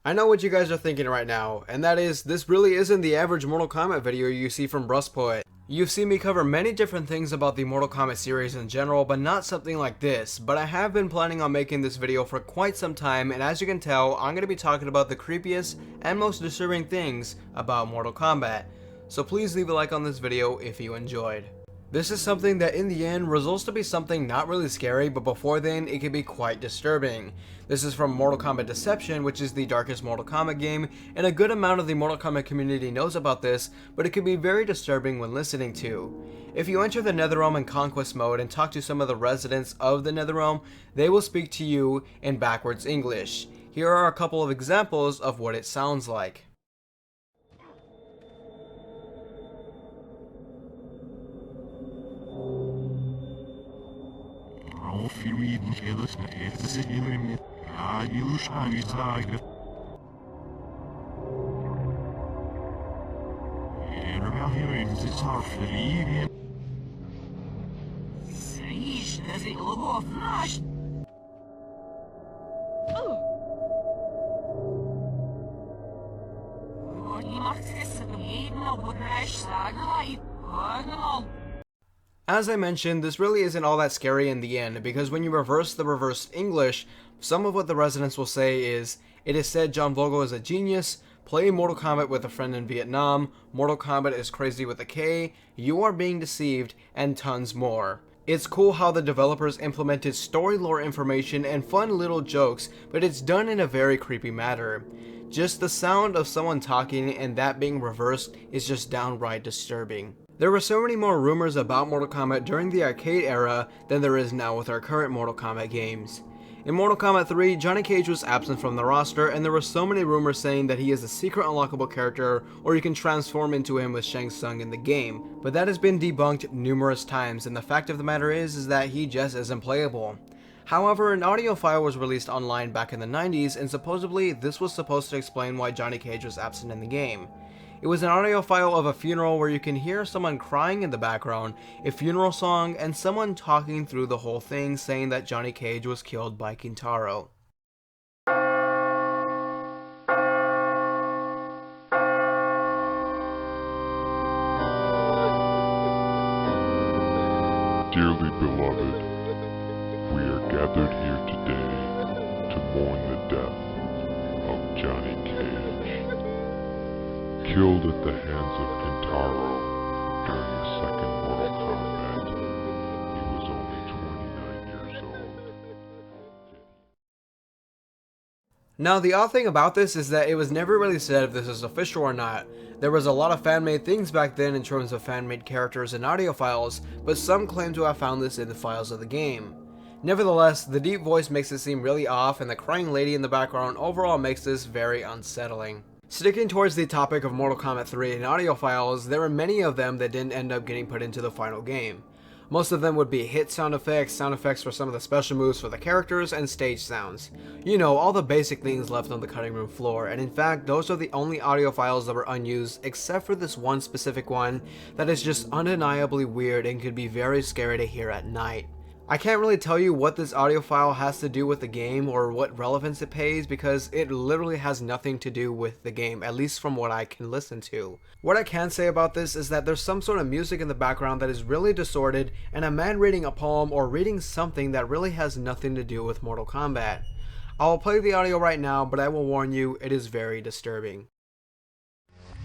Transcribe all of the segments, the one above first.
I know what you guys are thinking right now, and that is, this really isn't the average Mortal Kombat video you see from Rustpoet. You've seen me cover many different things about the Mortal Kombat series in general, but not something like this. But I have been planning on making this video for quite some time, and as you can tell, I'm going to be talking about the creepiest and most disturbing things about Mortal Kombat. So please leave a like on this video if you enjoyed. This is something that in the end results to be something not really scary, but before then it can be quite disturbing. This is from Mortal Kombat Deception, which is the darkest Mortal Kombat game, and a good amount of the Mortal Kombat community knows about this, but it can be very disturbing when listening to. If you enter the Nether Realm in Conquest mode and talk to some of the residents of the Nether Realm, they will speak to you in backwards English. Here are a couple of examples of what it sounds like. As I mentioned, this really isn't all that scary in the end, because when you reverse the reversed English, some of what the residents will say is, "It is said John Vogel is a genius, play Mortal Kombat with a friend in Vietnam, Mortal Kombat is crazy with a K, you are being deceived, and tons more." It's cool how the developers implemented story lore information and fun little jokes, but it's done in a very creepy manner. Just the sound of someone talking and that being reversed is just downright disturbing. There were so many more rumors about Mortal Kombat during the arcade era than there is now with our current Mortal Kombat games. In Mortal Kombat 3, Johnny Cage was absent from the roster, and there were so many rumors saying that he is a secret unlockable character, or you can transform into him with Shang Tsung in the game. But that has been debunked numerous times, and the fact of the matter is that he just isn't playable. However, an audio file was released online back in the 90s, and supposedly this was supposed to explain why Johnny Cage was absent in the game. It was an audio file of a funeral where you can hear someone crying in the background, a funeral song, and someone talking through the whole thing saying that Johnny Cage was killed by Kintaro. Dearly beloved, we are gathered here today to mourn the death of Johnny Cage. Killed at the hands of Kintaro during the second Mortal Kombat, he was only 29 years old. Now, the odd thing about this is that it was never really said if this is official or not. There was a lot of fan-made things back then in terms of fan-made characters and audio files, but some claim to have found this in the files of the game. Nevertheless, the deep voice makes it seem really off, and the crying lady in the background overall makes this very unsettling. Sticking towards the topic of Mortal Kombat 3 and audio files, there were many of them that didn't end up getting put into the final game. Most of them would be hit sound effects for some of the special moves for the characters, and stage sounds. You know, all the basic things left on the cutting room floor, and in fact, those are the only audio files that were unused, except for this one specific one that is just undeniably weird and could be very scary to hear at night. I can't really tell you what this audio file has to do with the game or what relevance it pays, because it literally has nothing to do with the game, at least from what I can listen to. What I can say about this is that there's some sort of music in the background that is really distorted, and a man reading a poem or reading something that really has nothing to do with Mortal Kombat. I will play the audio right now, but I will warn you, it is very disturbing.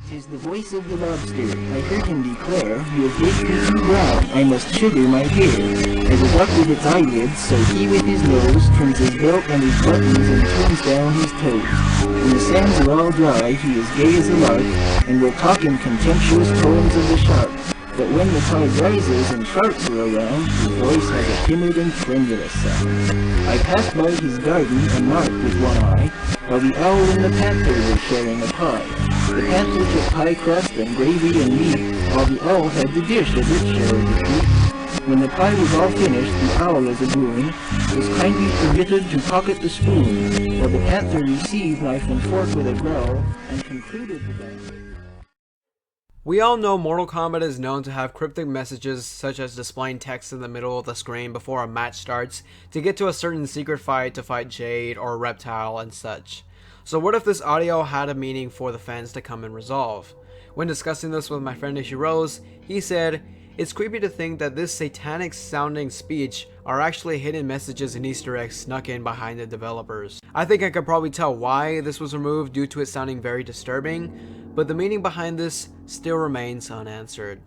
"'Tis the voice of the lobster. I heard him declare, you have made me too brown, I must sugar my hair. As a duck with its eyelids, so he with his nose trims his belt and his buttons and turns down his toes. When the sands are all dry, he is gay as a lark, and will talk in contemptuous tones of the shark. But when the tide rises and sharks are around, his voice has a timid and tremulous sound. I passed by his garden and marked with one eye, while the owl and the panther were sharing a pie. The panther took pie crust and gravy and meat, while the owl had the dish as its share of the treat. When the pie was all finished, the owl as a boon was kindly permitted to pocket the spoon, while the panther received knife and fork with a growl, and concluded the battle. We all know Mortal Kombat is known to have cryptic messages such as displaying text in the middle of the screen before a match starts to get to a certain secret fight to fight Jade or Reptile and such. So what if this audio had a meaning for the fans to come and resolve? When discussing this with my friend Ishirose, he said, "It's creepy to think that this satanic sounding speech are actually hidden messages and Easter eggs snuck in behind the developers. I think I could probably tell why this was removed due to it sounding very disturbing, but the meaning behind this still remains unanswered."